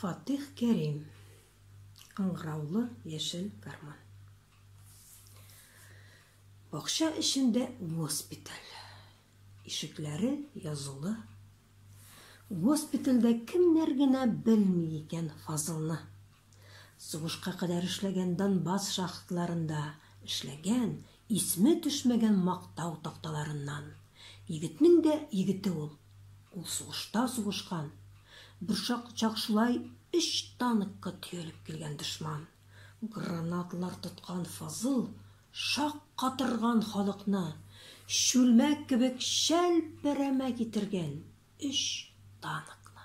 Фатих Кәрим. Қыңғыраулы яшел гармон. Бақша ішінде госпиталь. Ишекләре язулы. Госпитальдә кемнәр генә белми икән Фазылны. Сугышка кадәр эшләгән Донбасс шахтларында эшләгән, исме төшмәгән мактау такталарыннан. Егетнең дә егете ул. Ул сугышта сугышкан. Бер чак шулай 3 танкка төялеп килгән дошман. Гранаталар тоткан Фазыл шак катырган халыкны шүлмәк кебек шәлперәмә китергән 3 танкны.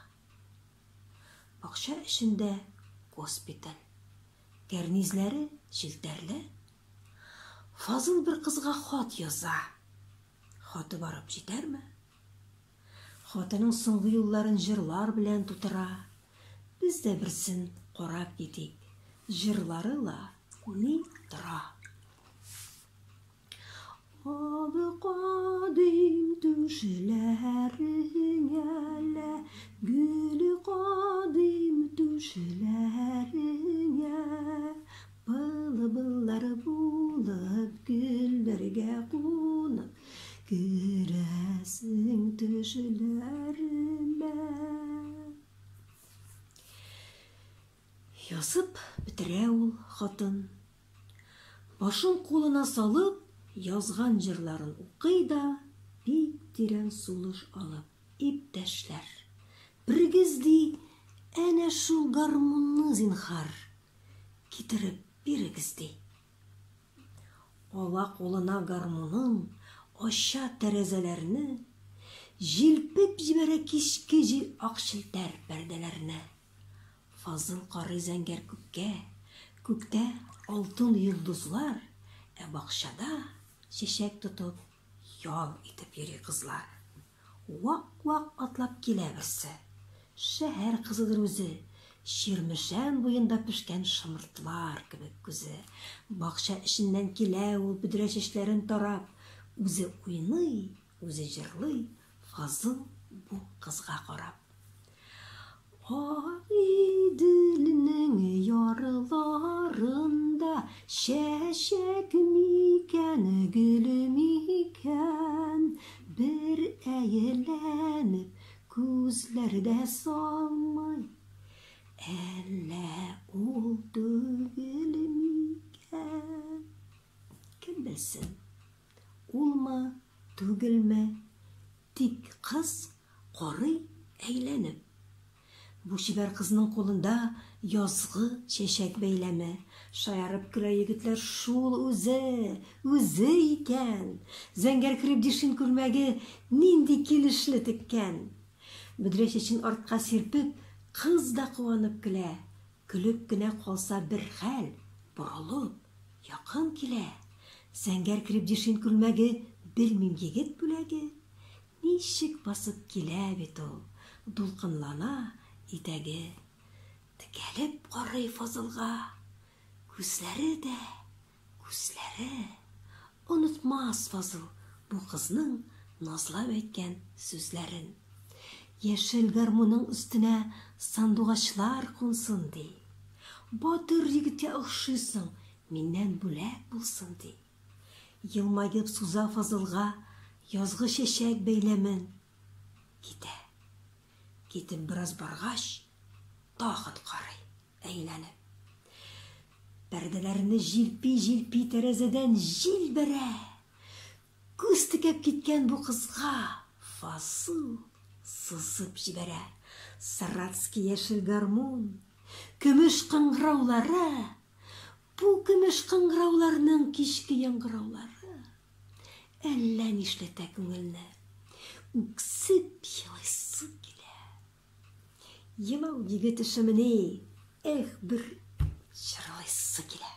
Бакча эчендә госпиталь. Кәрнизләре челтәрле. Фазыл бер кызга хат яза. Хаты барып җитәрме? Хатының соңгы юлларын җырлар белән тутыра. Без дә берсен карап китик. Җырлары ла ни тора. Ады кадим түшләреңә, гүле кадим түшләреңә, былы-быллар булып гөлләргә кунып, керәсең түшләремә. Язып бетерә ул хатын. Башын кулына салып, язган җырларын укый да, бик тирән сулыш алып, иптәшләр. Бирегез ди, әнә шул гармунны зинһар китереп бирегез ди. Ала кулына гармунын, ача тәрәзәләрне, җилпеп җибәрә кичке җил ак челтәр пәрдәләрне. Фазыл карый зәңгәр күккә, күктә алтын йолдызлар, ә бакчада чәчәк тотып, ял итеп йөри кызлар. Вак-вак атлап килә берсе. Шәһәр кызыдыр үзе, Ширмешән буенда пешкән шымыртлар кебек күзе. Бакча эченнән килә ул бөдрә чәчләрен тарап, үзе уйный, үзе җырлый, Фазыл бу кызга карап. Ак иделнең ярыларында чәчәк микән, гөле микән, бер әйләнеп күзләрдә салмый, әллә ул түгел микән? Кем белсен, улмы, түгелме, тик кыз карый әйләнеп. Бу чибәр кызның кулында язгы чәчәк бәйләме. Шаярып көлә егетләр, шул үзе икән. Зәңгәр крепдишин күлмәге нинди килешле теккән. Бөдрә чәчен артка сирпеп, кыз да куанып көлә. Көлеп кенә калса бер хәл, борылып, якын килә. Зәңгәр крепдишин күлмәге, белмим егет бүләге. Ничек басып килә бит ул, дулкынлана итәге. Текәлеп карый Фазылга, күзләре дә, күзләре. Онытмас Фазыл бу кызның назлап әйткән сүзләрен. Яшел гармунның өстенә сандугачлар кунсын ди. Батыр егеткә охшыйсың, миннән бүләк булсын ди. Елмайып суза Фазылга язгы чәчәк бәйләмен. Китә. Китеп бераз баргач, тагын карый, әйләнеп. Пәрдәләрне җилпи тәрәзәдән җил бәрә. Күз текәп киткән бу кызга Фазыл сызып җибәрә. Саратский яшел гармун, көмеш кыңгыраулары, бу көмеш кыңгырауларның кичке яңгыраулары. Әллә нишләтә күңелне, үксеп елайсы килә. Елау егет эшемени, бер җырлыйсы килә.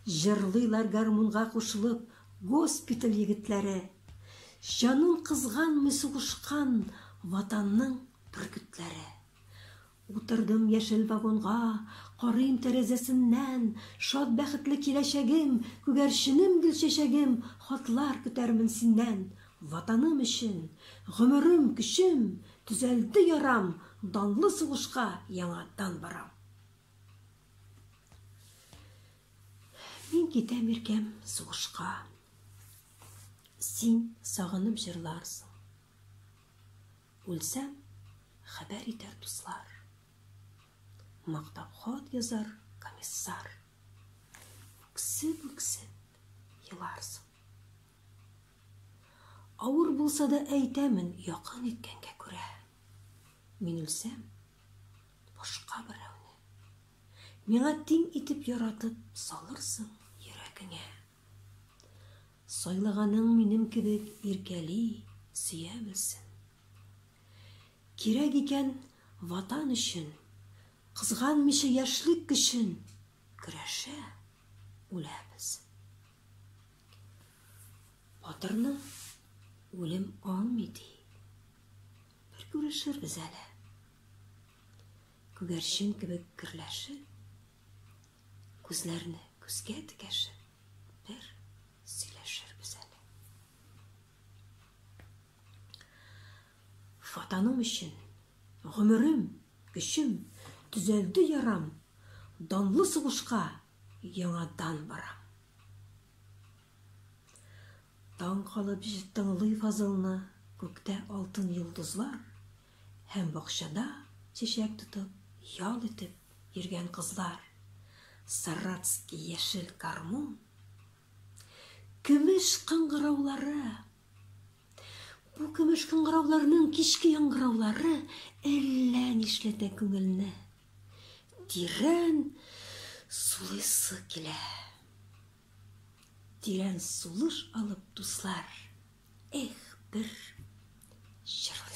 Җырлыйлар гармунга кушылып госпиталь егетләре. Җанын кызганмый сугышкан ватанның бөркетләре. Утырдым яшел вагонга, карыйм тәрәзәсеннән, шат бәхетле киләчәгем, күгәрченем гөл чәчәгем, хатлар көтәрмен синнән. Ватаным өчен, гомерем, көчем, Түзәлде ярам, данлы сугышка яңадан барам. Мин китәм иркәм сугышка. Син сагынып җырларсың. Үлсәм, хәбәр итәр дуслар. Мактап хат язар комиссар. Үксеп еларсың. Авыр булса да әйтәмен якын иткәнгә күрә. Мин үлсәм, башка берәүне. Миңа тиң итеп яратып салырсың йөрәгеңә. Сайлаганың минем кебек иркәли, сөя белсен. Кирәк икән ватан өчен, кызганмыйча яшьлек көчен, көрәшә, үләбез. Батырны үлем алмый ди. Бер күрешербез әле. Күгәрчен кебек гөрләшеп, күзләрне күзгә текәшеп, бер сөйләшербез әле. Ватаным өчен, гомерем, көчем, түзәлде ярам, данлы сугышка яңадан барам. Таң калып тыңлый фазылны, күктә алтын йолдызлар, һәм бакчада чәчәк тотып, ял итеп йөргән кызлар. Саратский яшел гармун, көмеш кыңгыраулары. Бу көмеш кыңгырауларның кичке яңгыраулары әллә нишләтә күңелне. Тирән сулыйсы килә. Тирән сулыш алып дуслар, бер җырлар.